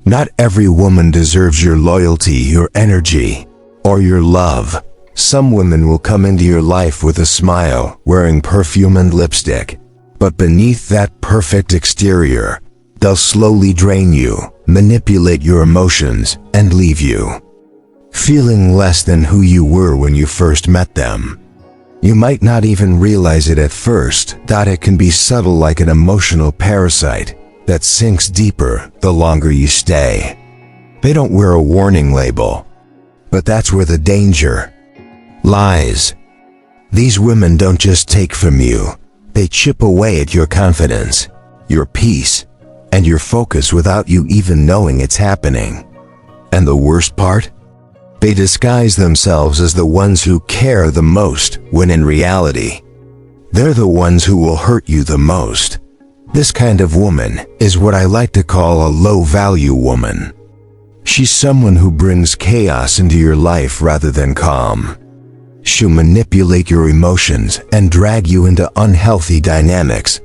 Not every woman deserves your loyalty, your energy, or your love. Some women will come into your life with a smile, wearing perfume and lipstick. But beneath that perfect exterior, they'll slowly drain you, manipulate your emotions, and leave you feeling less than who you were when you first met them. You might not even realize it at first, that it can be subtle, like an emotional parasite that sinks deeper the longer you stay. They don't wear a warning label, but that's where the danger lies. These women don't just take from you, they chip away at your confidence, your peace, and your focus without you even knowing it's happening. And the worst part? They disguise themselves as the ones who care the most, when in reality, they're the ones who will hurt you the most. This kind of woman is what I like to call a low-value woman. She's someone who brings chaos into your life rather than calm. She'll manipulate your emotions and drag you into unhealthy dynamics,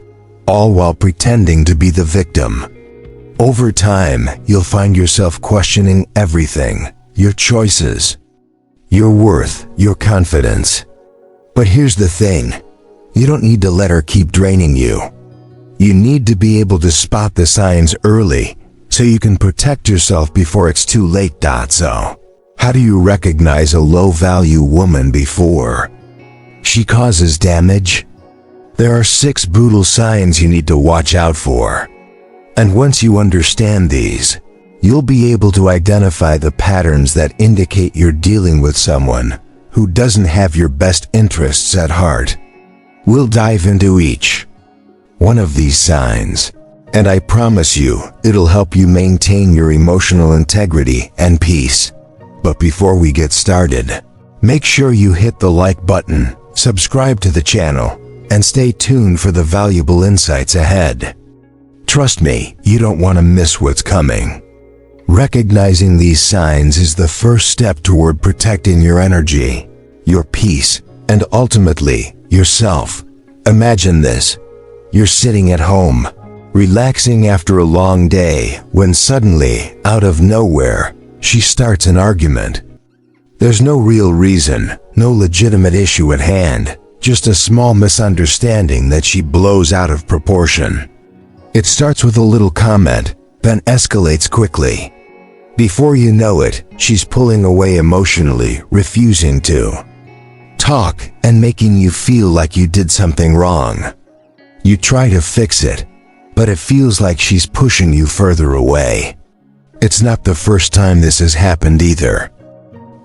all while pretending to be the victim. Over time, you'll find yourself questioning everything, your choices, your worth, your confidence. But here's the thing, you don't need to let her keep draining you. You need to be able to spot the signs early, so you can protect yourself before it's too late. So, how do you recognize a low-value woman before she causes damage? There are 6 brutal signs you need to watch out for. And once you understand these, you'll be able to identify the patterns that indicate you're dealing with someone who doesn't have your best interests at heart. We'll dive into each one of these signs, and I promise you, it'll help you maintain your emotional integrity and peace. But before we get started, make sure you hit the like button, subscribe to the channel, and stay tuned for the valuable insights ahead. Trust me, you don't want to miss what's coming. Recognizing these signs is the first step toward protecting your energy, your peace, and ultimately, yourself. Imagine this. You're sitting at home, relaxing after a long day, when suddenly, out of nowhere, she starts an argument. There's no real reason, no legitimate issue at hand, just a small misunderstanding that she blows out of proportion. It starts with a little comment, then escalates quickly. Before you know it, she's pulling away emotionally, refusing to talk, and making you feel like you did something wrong. You try to fix it, but it feels like she's pushing you further away. It's not the first time this has happened either.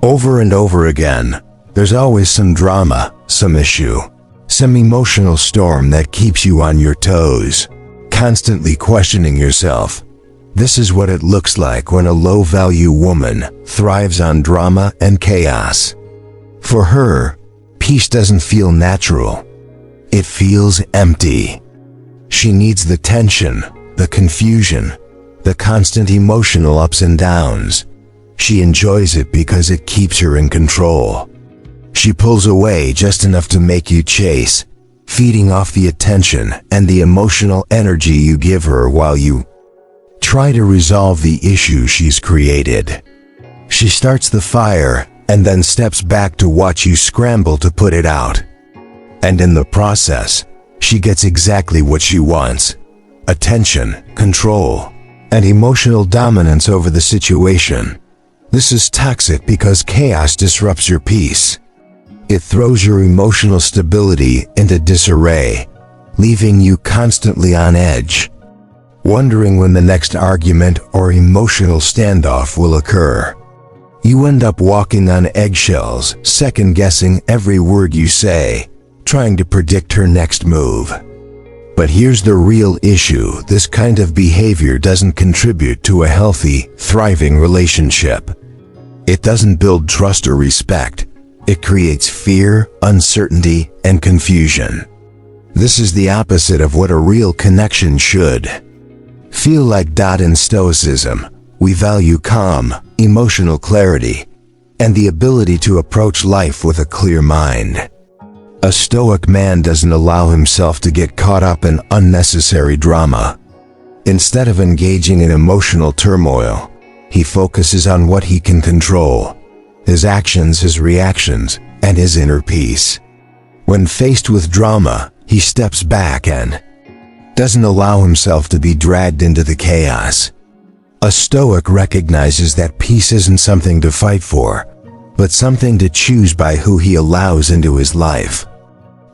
Over and over again, there's always some drama, some issue, some emotional storm that keeps you on your toes, constantly questioning yourself. This is what it looks like when a low-value woman thrives on drama and chaos. For her, peace doesn't feel natural. It feels empty. She needs the tension, the confusion, the constant emotional ups and downs. She enjoys it because it keeps her in control. She pulls away just enough to make you chase, feeding off the attention and the emotional energy you give her while you try to resolve the issue she's created. She starts the fire and then steps back to watch you scramble to put it out. And in the process, she gets exactly what she wants: attention, control, and emotional dominance over the situation. This is toxic because chaos disrupts your peace. It throws your emotional stability into disarray, leaving you constantly on edge, wondering when the next argument or emotional standoff will occur. You end up walking on eggshells, second-guessing every word you say, trying to predict her next move. But here's the real issue: this kind of behavior doesn't contribute to a healthy, thriving relationship. It doesn't build trust or respect. It creates fear, uncertainty, and confusion. This is the opposite of what a real connection should feel like. In Stoicism, we value calm, emotional clarity, and the ability to approach life with a clear mind. A Stoic man doesn't allow himself to get caught up in unnecessary drama. Instead of engaging in emotional turmoil, he focuses on what he can control: his actions, his reactions, and his inner peace. When faced with drama, he steps back and doesn't allow himself to be dragged into the chaos. A Stoic recognizes that peace isn't something to fight for, but something to choose by who he allows into his life.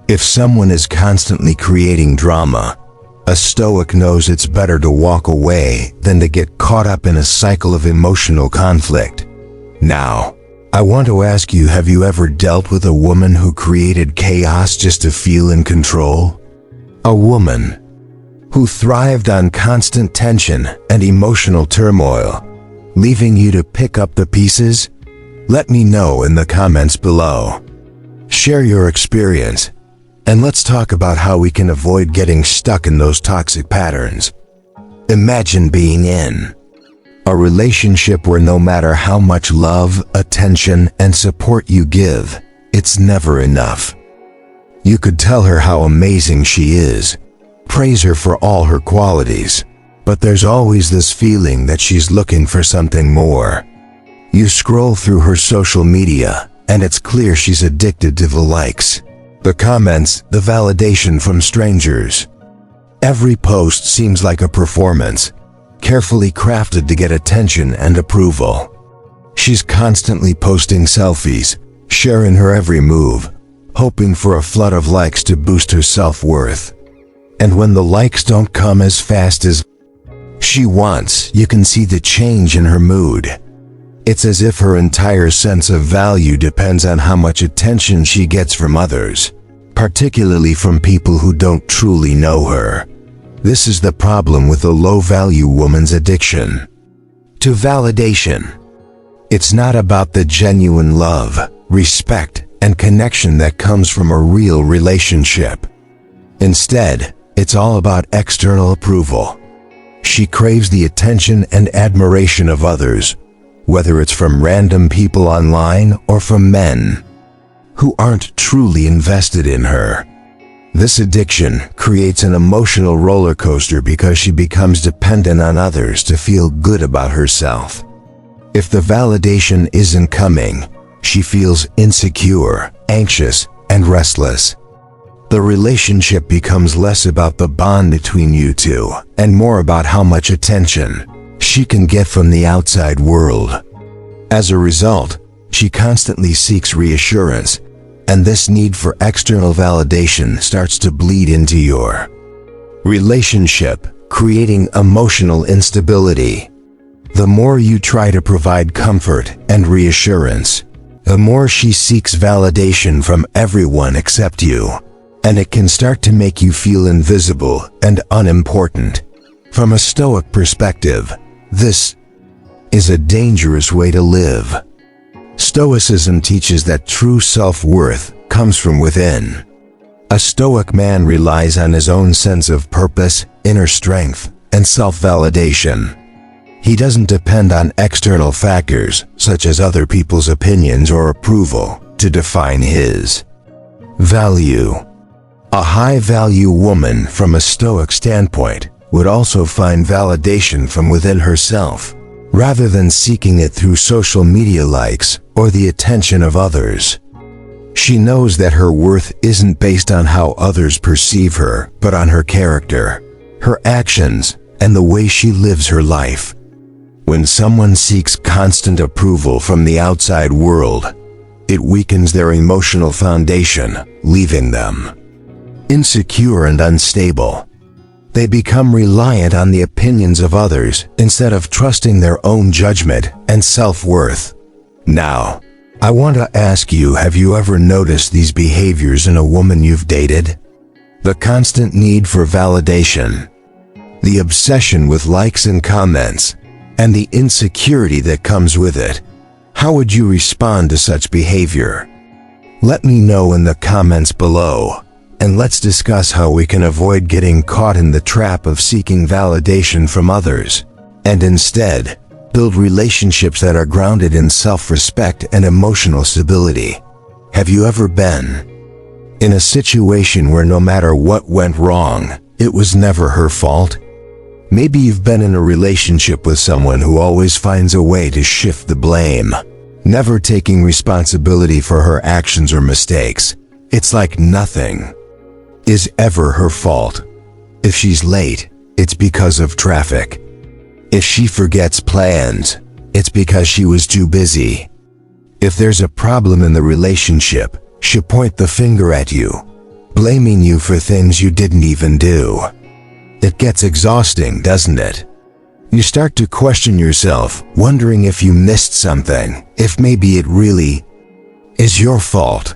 If someone is constantly creating drama, a Stoic knows it's better to walk away than to get caught up in a cycle of emotional conflict. Now, I want to ask you, have you ever dealt with a woman who created chaos just to feel in control? A woman who thrived on constant tension and emotional turmoil, leaving you to pick up the pieces? Let me know in the comments below. Share your experience, and let's talk about how we can avoid getting stuck in those toxic patterns. Imagine being in a relationship where no matter how much love, attention, and support you give, it's never enough. You could tell her how amazing she is, praise her for all her qualities, but there's always this feeling that she's looking for something more. You scroll through her social media, and it's clear she's addicted to the likes, the comments, the validation from strangers. Every post seems like a performance, carefully crafted to get attention and approval. She's constantly posting selfies, sharing her every move, hoping for a flood of likes to boost her self-worth. And when the likes don't come as fast as she wants, you can see the change in her mood. It's as if her entire sense of value depends on how much attention she gets from others, particularly from people who don't truly know her. This is the problem with a low-value woman's addiction to validation. It's not about the genuine love, respect, and connection that comes from a real relationship. Instead, it's all about external approval. She craves the attention and admiration of others, whether it's from random people online or from men who aren't truly invested in her. This addiction creates an emotional roller coaster because she becomes dependent on others to feel good about herself. If the validation isn't coming, she feels insecure, anxious, and restless. The relationship becomes less about the bond between you two and more about how much attention she can get from the outside world. As a result, she constantly seeks reassurance, and this need for external validation starts to bleed into your relationship, creating emotional instability. The more you try to provide comfort and reassurance, the more she seeks validation from everyone except you, and it can start to make you feel invisible and unimportant. From a Stoic perspective, this is a dangerous way to live. Stoicism teaches that true self-worth comes from within. A Stoic man relies on his own sense of purpose, inner strength, and self-validation. He doesn't depend on external factors, such as other people's opinions or approval, to define his value. A high-value woman from a Stoic standpoint would also find validation from within herself, rather than seeking it through social media likes or the attention of others. She knows that her worth isn't based on how others perceive her, but on her character, her actions, and the way she lives her life. When someone seeks constant approval from the outside world, it weakens their emotional foundation, leaving them insecure and unstable. They become reliant on the opinions of others instead of trusting their own judgment and self-worth. Now, I want to ask you, have you ever noticed these behaviors in a woman you've dated? The constant need for validation, the obsession with likes and comments, and the insecurity that comes with it. How would you respond to such behavior? Let me know in the comments below, and let's discuss how we can avoid getting caught in the trap of seeking validation from others, and instead, build relationships that are grounded in self-respect and emotional stability. Have you ever been in a situation where no matter what went wrong, it was never her fault? Maybe you've been in a relationship with someone who always finds a way to shift the blame, never taking responsibility for her actions or mistakes. It's like nothing is ever her fault. If she's late, it's because of traffic. If she forgets plans, it's because she was too busy. If there's a problem in the relationship, she'll point the finger at you, blaming you for things you didn't even do. It gets exhausting, doesn't it? You start to question yourself, wondering if you missed something, if maybe it really is your fault.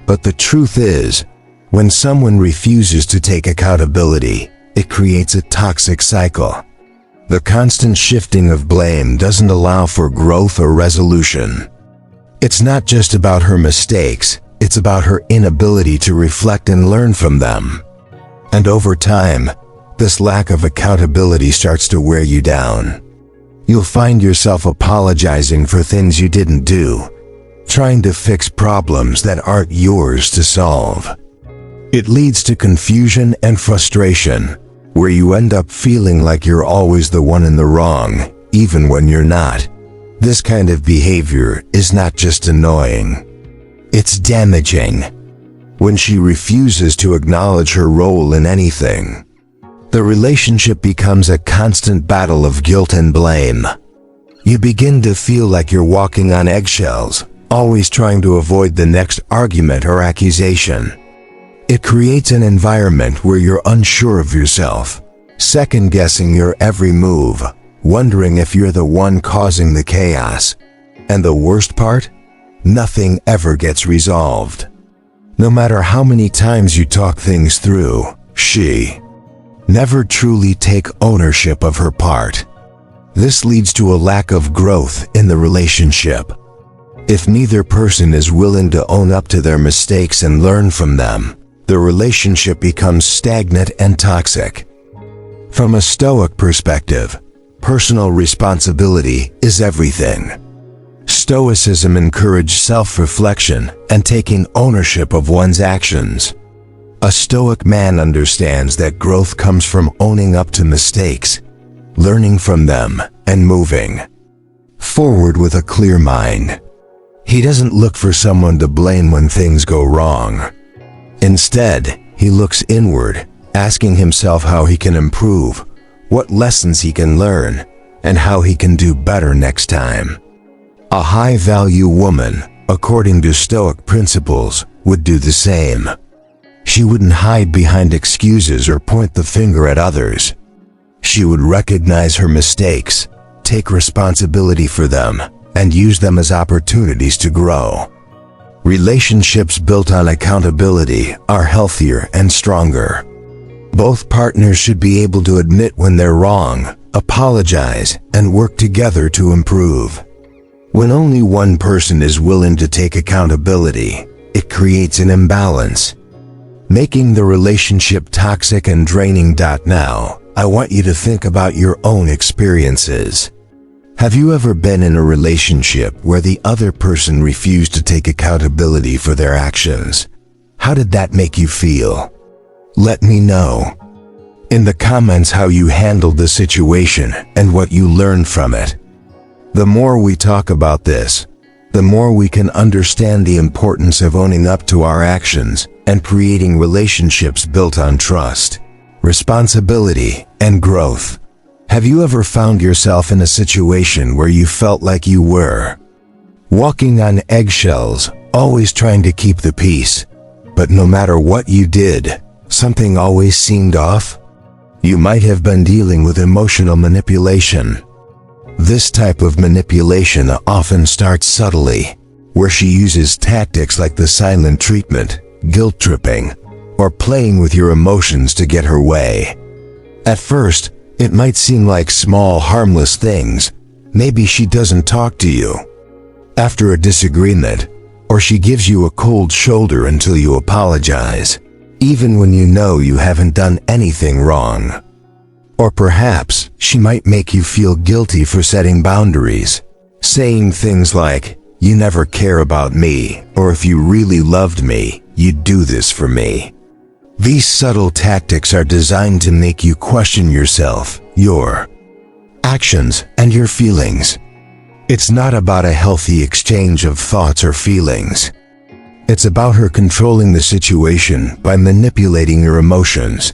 But the truth is, when someone refuses to take accountability, it creates a toxic cycle. The constant shifting of blame doesn't allow for growth or resolution. It's not just about her mistakes, it's about her inability to reflect and learn from them. And over time, this lack of accountability starts to wear you down. You'll find yourself apologizing for things you didn't do, trying to fix problems that aren't yours to solve. It leads to confusion and frustration, where you end up feeling like you're always the one in the wrong, even when you're not. This kind of behavior is not just annoying, it's damaging. When she refuses to acknowledge her role in anything, the relationship becomes a constant battle of guilt and blame. You begin to feel like you're walking on eggshells, always trying to avoid the next argument or accusation. It creates an environment where you're unsure of yourself, second-guessing your every move, wondering if you're the one causing the chaos. And the worst part? Nothing ever gets resolved. No matter how many times you talk things through, she never truly take ownership of her part. This leads to a lack of growth in the relationship. If neither person is willing to own up to their mistakes and learn from them, the relationship becomes stagnant and toxic. From a Stoic perspective, personal responsibility is everything. Stoicism encourages self-reflection and taking ownership of one's actions. A Stoic man understands that growth comes from owning up to mistakes, learning from them, and moving forward with a clear mind. He doesn't look for someone to blame when things go wrong. Instead, he looks inward, asking himself how he can improve, what lessons he can learn, and how he can do better next time. A high-value woman, according to Stoic principles, would do the same. She wouldn't hide behind excuses or point the finger at others. She would recognize her mistakes, take responsibility for them, and use them as opportunities to grow. Relationships built on accountability are healthier and stronger. Both partners should be able to admit when they're wrong, apologize, and work together to improve. When only one person is willing to take accountability, it creates an imbalance, making the relationship toxic and draining. Now, I want you to think about your own experiences. Have you ever been in a relationship where the other person refused to take accountability for their actions? How did that make you feel? Let me know in the comments how you handled the situation and what you learned from it. The more we talk about this, the more we can understand the importance of owning up to our actions and creating relationships built on trust, responsibility, and growth. Have you ever found yourself in a situation where you felt like you were walking on eggshells, always trying to keep the peace, but no matter what you did, something always seemed off? You might have been dealing with emotional manipulation. This type of manipulation often starts subtly, where she uses tactics like the silent treatment, guilt tripping, or playing with your emotions to get her way. At first, it might seem like small, harmless things. Maybe she doesn't talk to you after a disagreement, or she gives you a cold shoulder until you apologize, even when you know you haven't done anything wrong. Or perhaps she might make you feel guilty for setting boundaries, saying things like, "You never care about me," or "If you really loved me, you'd do this for me." These subtle tactics are designed to make you question yourself, your actions, and your feelings. It's not about a healthy exchange of thoughts or feelings. It's about her controlling the situation by manipulating your emotions.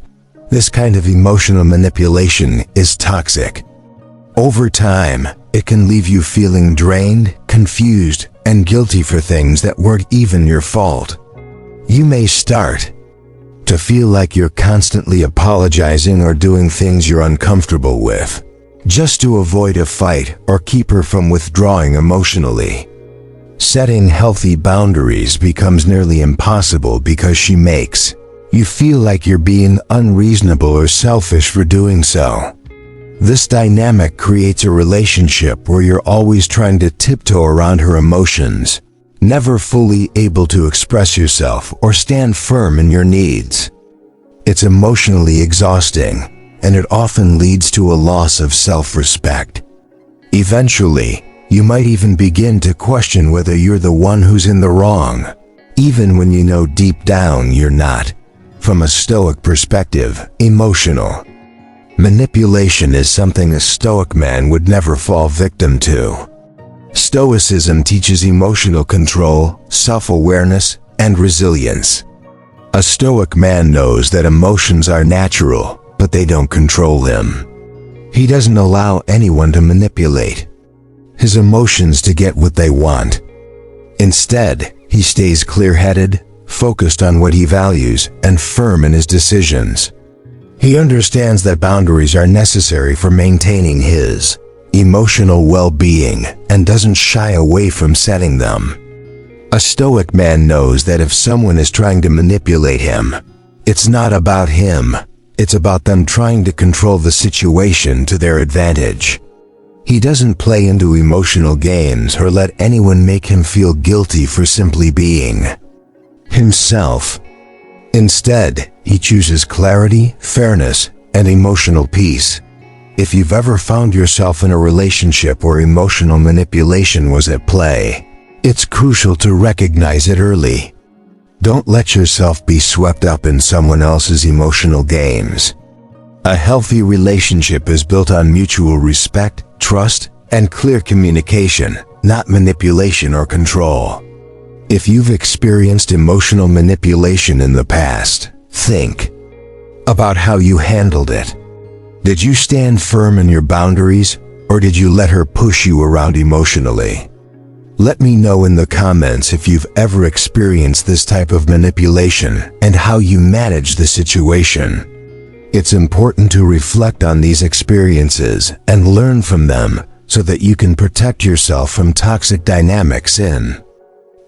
This kind of emotional manipulation is toxic. Over time, it can leave you feeling drained, confused, and guilty for things that weren't even your fault. You may start to feel like you're constantly apologizing or doing things you're uncomfortable with, just to avoid a fight or keep her from withdrawing emotionally. Setting healthy boundaries becomes nearly impossible because she makes you feel like you're being unreasonable or selfish for doing so. This dynamic creates a relationship where you're always trying to tiptoe around her emotions, never fully able to express yourself or stand firm in your needs. It's emotionally exhausting, and it often leads to a loss of self-respect. Eventually, you might even begin to question whether you're the one who's in the wrong, even when you know deep down you're not. From a Stoic perspective, emotional manipulation is something a Stoic man would never fall victim to. Stoicism teaches emotional control, self-awareness, and resilience. A Stoic man knows that emotions are natural, but they don't control him. He doesn't allow anyone to manipulate his emotions to get what they want. Instead, he stays clear-headed, focused on what he values, and firm in his decisions. He understands that boundaries are necessary for maintaining his emotional well-being and doesn't shy away from setting them. A Stoic man knows that if someone is trying to manipulate him, it's not about him, it's about them trying to control the situation to their advantage. He doesn't play into emotional games or let anyone make him feel guilty for simply being himself. Instead, he chooses clarity, fairness, and emotional peace. If you've ever found yourself in a relationship where emotional manipulation was at play, it's crucial to recognize it early. Don't let yourself be swept up in someone else's emotional games. A healthy relationship is built on mutual respect, trust, and clear communication, not manipulation or control. If you've experienced emotional manipulation in the past, think about how you handled it. Did you stand firm in your boundaries, or did you let her push you around emotionally? Let me know in the comments if you've ever experienced this type of manipulation and how you managed the situation. It's important to reflect on these experiences and learn from them so that you can protect yourself from toxic dynamics in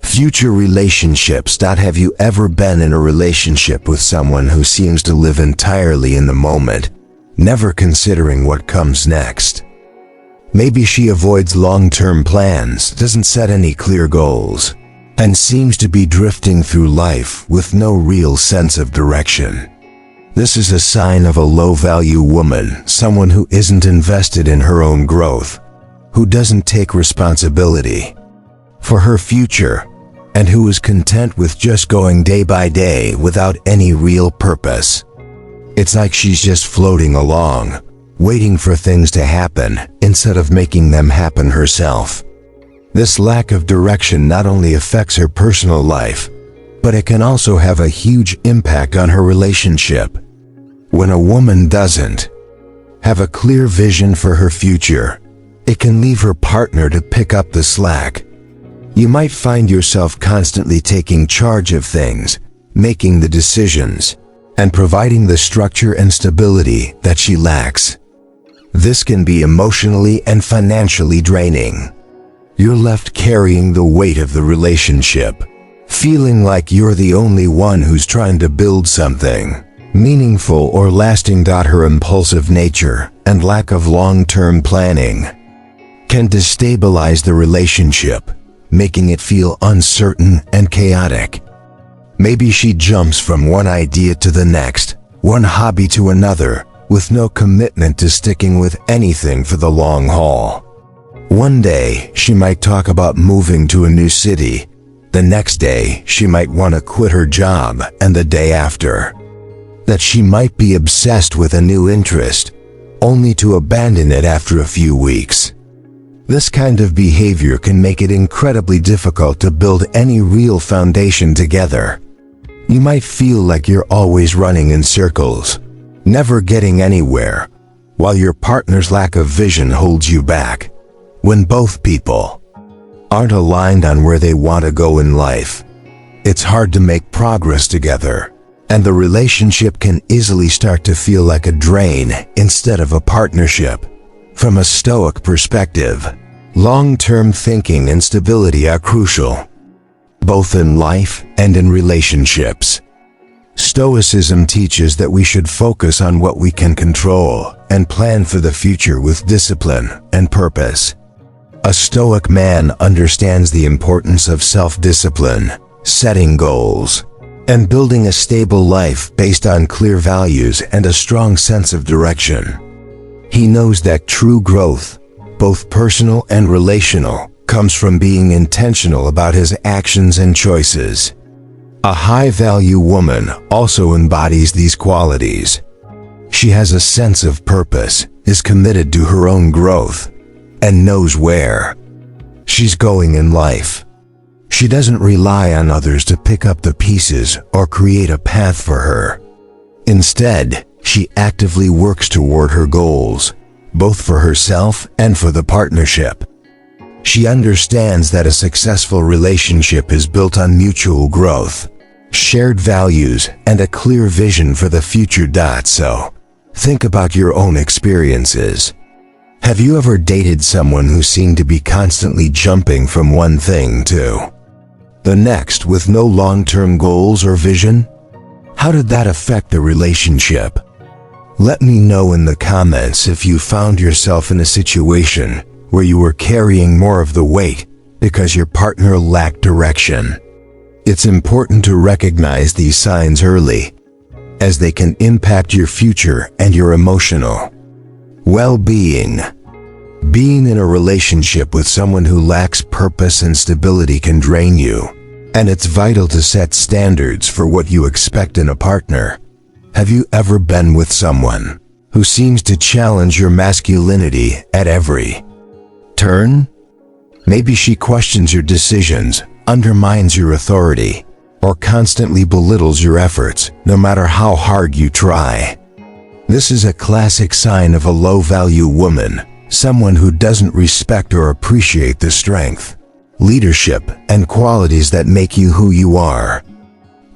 future relationships. Have you ever been in a relationship with someone who seems to live entirely in the moment, never considering what comes next? Maybe she avoids long-term plans, doesn't set any clear goals, and seems to be drifting through life with no real sense of direction. This is a sign of a low-value woman, someone who isn't invested in her own growth, who doesn't take responsibility for her future, and who is content with just going day by day without any real purpose. It's like she's just floating along, waiting for things to happen instead of making them happen herself. This lack of direction not only affects her personal life, but it can also have a huge impact on her relationship. When a woman doesn't have a clear vision for her future, it can leave her partner to pick up the slack. You might find yourself constantly taking charge of things, making the decisions, and providing the structure and stability that she lacks. This can be emotionally and financially draining. You're left carrying the weight of the relationship, feeling like you're the only one who's trying to build something meaningful or lasting. Her impulsive nature and lack of long-term planning can destabilize the relationship, making it feel uncertain and chaotic. Maybe she jumps from one idea to the next, one hobby to another, with no commitment to sticking with anything for the long haul. One day, she might talk about moving to a new city. The next day, she might want to quit her job, and the day after, that she might be obsessed with a new interest, only to abandon it after a few weeks. This kind of behavior can make it incredibly difficult to build any real foundation together. You might feel like you're always running in circles, never getting anywhere, while your partner's lack of vision holds you back. When both people aren't aligned on where they want to go in life, it's hard to make progress together, and the relationship can easily start to feel like a drain instead of a partnership. From a Stoic perspective, long-term thinking and stability are crucial, both in life and in relationships. Stoicism teaches that we should focus on what we can control and plan for the future with discipline and purpose. A Stoic man understands the importance of self-discipline, setting goals, and building a stable life based on clear values and a strong sense of direction. He knows that true growth, both personal and relational, comes from being intentional about his actions and choices. A high-value woman also embodies these qualities. She has a sense of purpose, is committed to her own growth, and knows where she's going in life. She doesn't rely on others to pick up the pieces or create a path for her. Instead, she actively works toward her goals, both for herself and for the partnership. She understands that a successful relationship is built on mutual growth, shared values, and a clear vision for the future. So, think about your own experiences. Have you ever dated someone who seemed to be constantly jumping from one thing to the next with no long-term goals or vision? How did that affect the relationship? Let me know in the comments if you found yourself in a situation where you were carrying more of the weight because your partner lacked direction. It's important to recognize these signs early, as they can impact your future and your emotional well-being. Being in a relationship with someone who lacks purpose and stability can drain you, and it's vital to set standards for what you expect in a partner. Have you ever been with someone who seems to challenge your masculinity at every turn? Maybe she questions your decisions, undermines your authority, or constantly belittles your efforts, no matter how hard you try. This is a classic sign of a low-value woman, someone who doesn't respect or appreciate the strength, leadership, and qualities that make you who you are.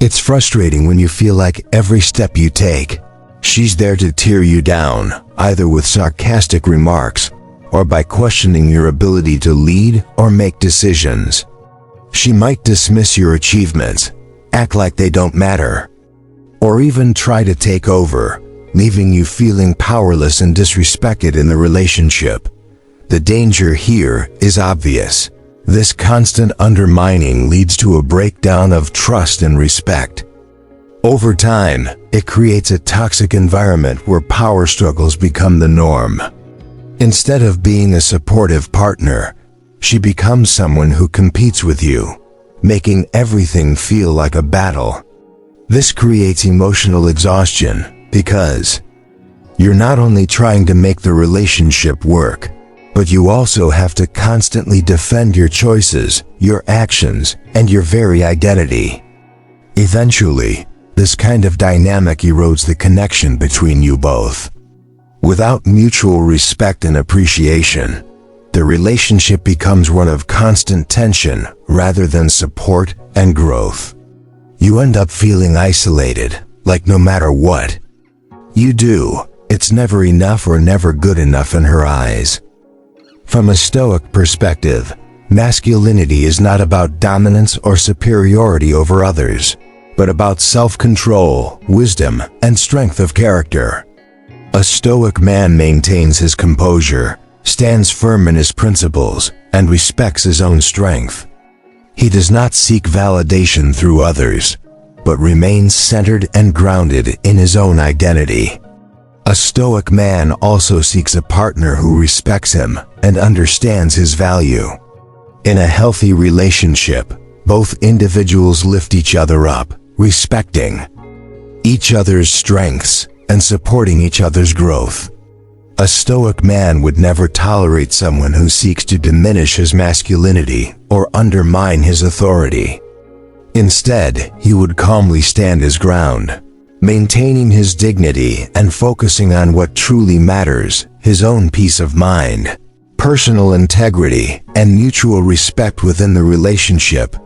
It's frustrating when you feel like every step you take, she's there to tear you down, either with sarcastic remarks or by questioning your ability to lead or make decisions. She might dismiss your achievements, act like they don't matter, or even try to take over, leaving you feeling powerless and disrespected in the relationship. The danger here is obvious. This constant undermining leads to a breakdown of trust and respect. Over time, it creates a toxic environment where power struggles become the norm. Instead of being a supportive partner, she becomes someone who competes with you, making everything feel like a battle. This creates emotional exhaustion because you're not only trying to make the relationship work, but you also have to constantly defend your choices, your actions, and your very identity. Eventually, this kind of dynamic erodes the connection between you both. Without mutual respect and appreciation, the relationship becomes one of constant tension rather than support and growth. You end up feeling isolated, like no matter what you do, it's never enough or never good enough in her eyes. From a Stoic perspective, masculinity is not about dominance or superiority over others, but about self-control, wisdom, and strength of character. A Stoic man maintains his composure, stands firm in his principles, and respects his own strength. He does not seek validation through others, but remains centered and grounded in his own identity. A Stoic man also seeks a partner who respects him and understands his value. In a healthy relationship, both individuals lift each other up, respecting each other's strengths, and supporting each other's growth. A Stoic man would never tolerate someone who seeks to diminish his masculinity or undermine his authority. Instead, he would calmly stand his ground, maintaining his dignity and focusing on what truly matters: his own peace of mind, personal integrity, and mutual respect within the relationship.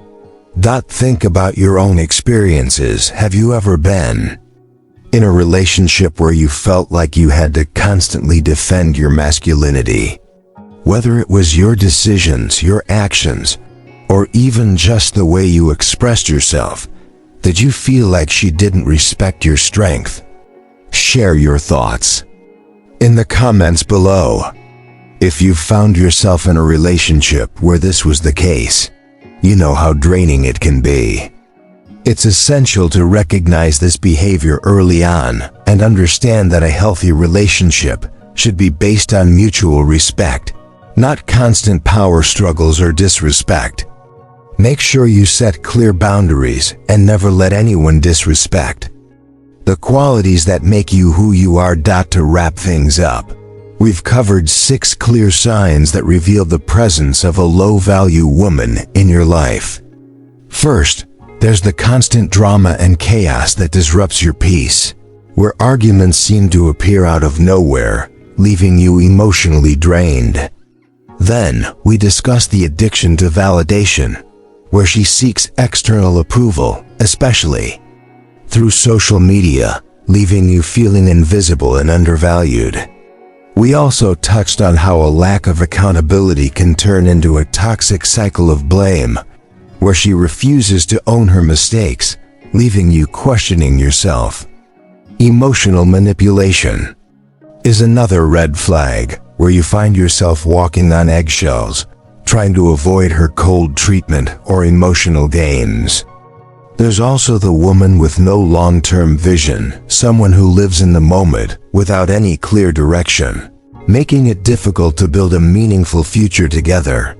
Think about your own experiences. Have you ever been in a relationship where you felt like you had to constantly defend your masculinity? Whether it was your decisions, your actions, or even just the way you expressed yourself, did you feel like she didn't respect your strength? Share your thoughts in the comments below. If you found yourself in a relationship where this was the case, you know how draining it can be. It's essential to recognize this behavior early on and understand that a healthy relationship should be based on mutual respect, not constant power struggles or disrespect. Make sure you set clear boundaries and never let anyone disrespect the qualities that make you who you are. To wrap things up, we've covered 6 clear signs that reveal the presence of a low-value woman in your life. First, there's the constant drama and chaos that disrupts your peace, where arguments seem to appear out of nowhere, leaving you emotionally drained. Then, we discuss the addiction to validation, where she seeks external approval, especially through social media, leaving you feeling invisible and undervalued. We also touched on how a lack of accountability can turn into a toxic cycle of blame, where she refuses to own her mistakes, leaving you questioning yourself. Emotional manipulation is another red flag, where you find yourself walking on eggshells, trying to avoid her cold treatment or emotional games. There's also the woman with no long-term vision, someone who lives in the moment without any clear direction, making it difficult to build a meaningful future together.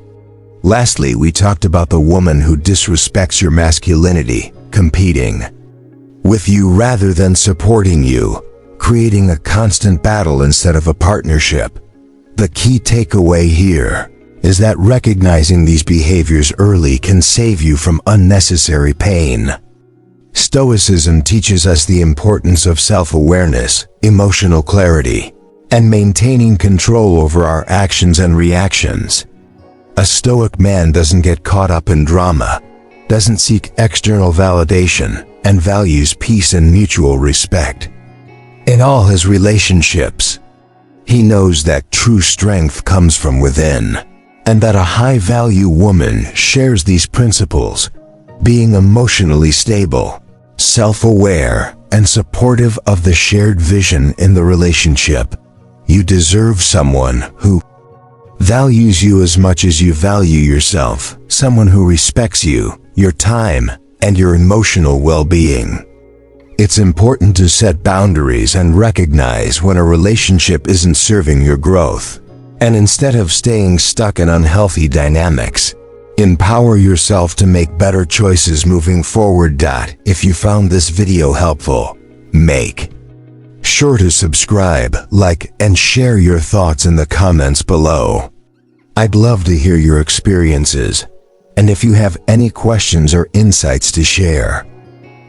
Lastly, we talked about the woman who disrespects your masculinity, competing with you rather than supporting you, creating a constant battle instead of a partnership. The key takeaway here is that recognizing these behaviors early can save you from unnecessary pain. Stoicism teaches us the importance of self-awareness, emotional clarity, and maintaining control over our actions and reactions. A Stoic man doesn't get caught up in drama, doesn't seek external validation, and values peace and mutual respect. In all his relationships, he knows that true strength comes from within, and that a high-value woman shares these principles, being emotionally stable, self-aware, and supportive of the shared vision in the relationship. You deserve someone who values you as much as you value yourself, someone who respects you, your time, and your emotional well-being. It's important to set boundaries and recognize when a relationship isn't serving your growth. And instead of staying stuck in unhealthy dynamics, empower yourself to make better choices moving forward. If you found this video helpful, make sure to subscribe, like, and share your thoughts in the comments below. I'd love to hear your experiences, and if you have any questions or insights to share.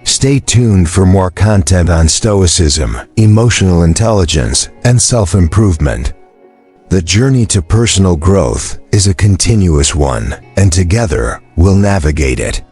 Stay tuned for more content on Stoicism, emotional intelligence, and self-improvement. The journey to personal growth is a continuous one, and together we'll navigate it.